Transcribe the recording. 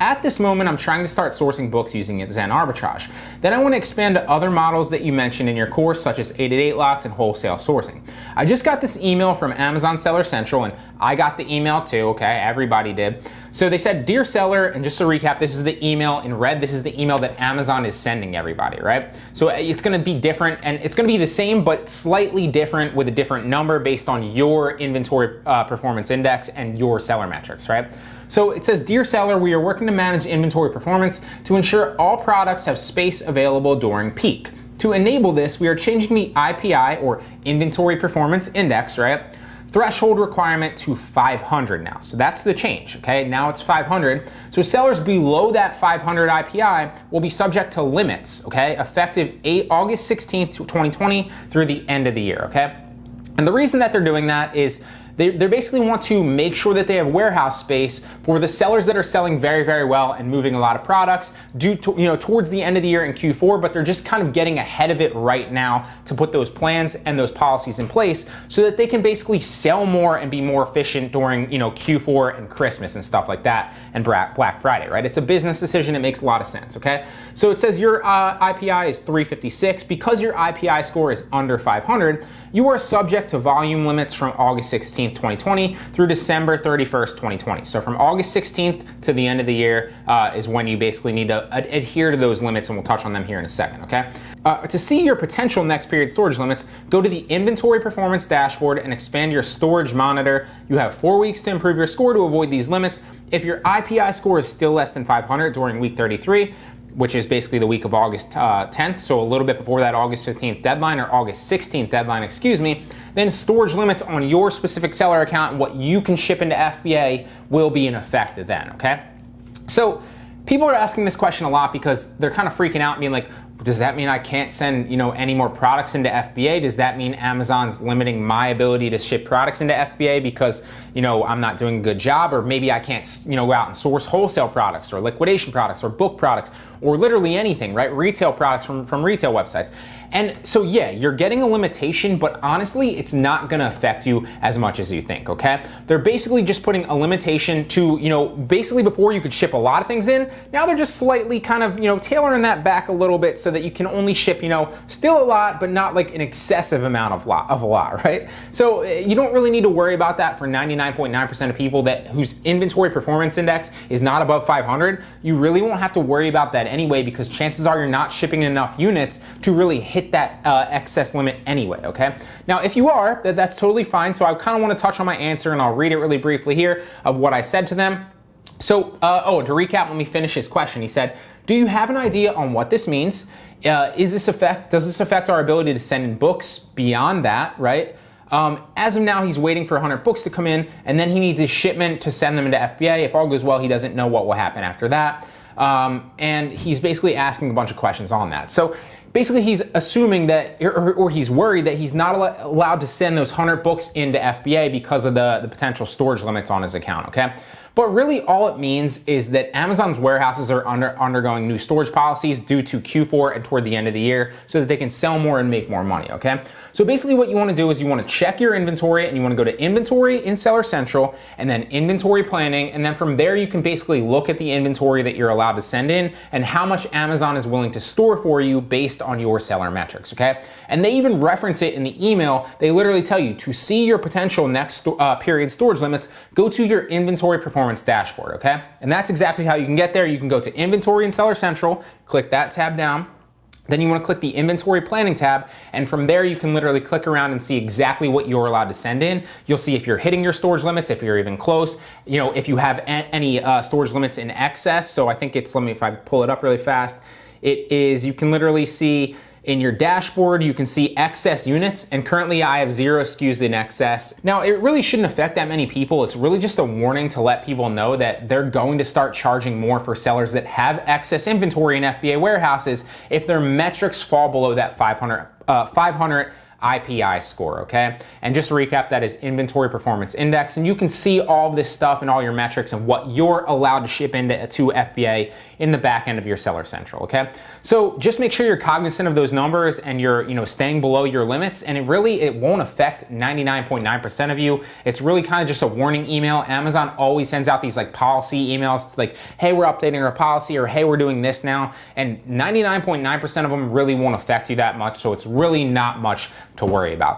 At this moment, I'm trying to start sourcing books using Zen Arbitrage. Then I want to expand to other models that you mentioned in your course, such as 888 locks and wholesale sourcing. I just got this email from Amazon Seller Central, and I got the email too, okay? Everybody did. So they said, "Dear seller," and just to recap, this is the email in red. This is the email that Amazon is sending everybody, right? So it's going to be different, and it's going to be the same, but slightly different with a different number based on your inventory performance index and your seller metrics, right? So it says, "Dear seller, we are working to manage inventory performance to ensure all products have space available during peak. To enable this, we are changing the IPI, or Inventory Performance Index, right, threshold requirement to 500 now." So that's the change, okay? Now it's 500. So sellers below that 500 IPI will be subject to limits, okay? Effective August 16th, 2020 through the end of the year, okay? And the reason that they're doing that is they basically want to make sure that they have warehouse space for the sellers that are selling very, very well and moving a lot of products towards the end of the year in Q4, but they're just kind of getting ahead of it right now to put those plans and those policies in place so that they can basically sell more and be more efficient during Q4 and Christmas and stuff like that and Black Friday, right? It's a business decision. It makes a lot of sense, okay? So it says your IPI is 356. Because your IPI score is under 500, you are subject to volume limits from August 16th, 2020 through December 31st, 2020. So from August 16th to the end of the year is when you basically need to adhere to those limits, and we'll touch on them here in a second, okay? To see your potential next period storage limits, go to the Inventory Performance Dashboard and expand your storage monitor. You have 4 weeks to improve your score to avoid these limits. If your IPI score is still less than 500 during week 33, which is basically the week of August 10th, so a little bit before that August 15th deadline, or August 16th deadline, excuse me, then storage limits on your specific seller account and what you can ship into FBA will be in effect then, okay? So people are asking this question a lot because they're kind of freaking out and being like, does that mean I can't send any more products into FBA? Does that mean Amazon's limiting my ability to ship products into FBA because I'm not doing a good job? Or maybe I can't go out and source wholesale products or liquidation products or book products or literally anything, right? Retail products from retail websites. And so yeah, you're getting a limitation, but honestly, it's not gonna affect you as much as you think, okay? They're basically just putting a limitation to, basically before you could ship a lot of things in, now they're just slightly kind of, tailoring that back a little bit so that you can only ship, still a lot, but not like an excessive amount of a lot, right? So you don't really need to worry about that for 99.9% of people whose inventory performance index is not above 500. You really won't have to worry about that anyway, because chances are you're not shipping enough units to really hit that excess limit anyway, okay? Now, if you are, that's totally fine. So I kind of want to touch on my answer, and I'll read it really briefly here of what I said to them. So, to recap, let me finish his question. He said, "Do you have an idea on what this means? Does this affect our ability to send in books beyond that, right? As of now, he's waiting for 100 books to come in, and then he needs his shipment to send them into FBA. If all goes well, he doesn't know what will happen after that." And he's basically asking a bunch of questions on that. So basically he's assuming that, or he's worried that he's not allowed to send those 100 books into FBA because of the potential storage limits on his account, okay? But really all it means is that Amazon's warehouses are undergoing new storage policies due to Q4 and toward the end of the year so that they can sell more and make more money, okay? So basically what you want to do is you want to check your inventory, and you want to go to Inventory in Seller Central and then Inventory Planning, and then from there you can basically look at the inventory that you're allowed to send in and how much Amazon is willing to store for you based on your seller metrics, okay? And they even reference it in the email. They literally tell you to see your potential next period storage limits, go to your Inventory Performance Dashboard, okay? And that's exactly how you can get there. You can go to Inventory in Seller Central, click that tab down. Then you want to click the Inventory Planning tab, and from there you can literally click around and see exactly what you're allowed to send in. You'll see if you're hitting your storage limits, if you're even close, if you have any storage limits in excess. So I think it's, if I pull it up really fast, you can literally see in your dashboard, you can see excess units, and currently I have 0 SKUs in excess. Now, it really shouldn't affect that many people. It's really just a warning to let people know that they're going to start charging more for sellers that have excess inventory in FBA warehouses if their metrics fall below that 500 IPI score, okay? And just to recap, that is Inventory Performance Index, and you can see all of this stuff and all your metrics and what you're allowed to ship into FBA in the back end of your Seller Central, okay? So just make sure you're cognizant of those numbers and you're, staying below your limits, and it won't affect 99.9% of you. It's really kind of just a warning email. Amazon always sends out these like policy emails. It's like, hey, we're updating our policy, or hey, we're doing this now, and 99.9% of them really won't affect you that much, so it's really not much to worry about.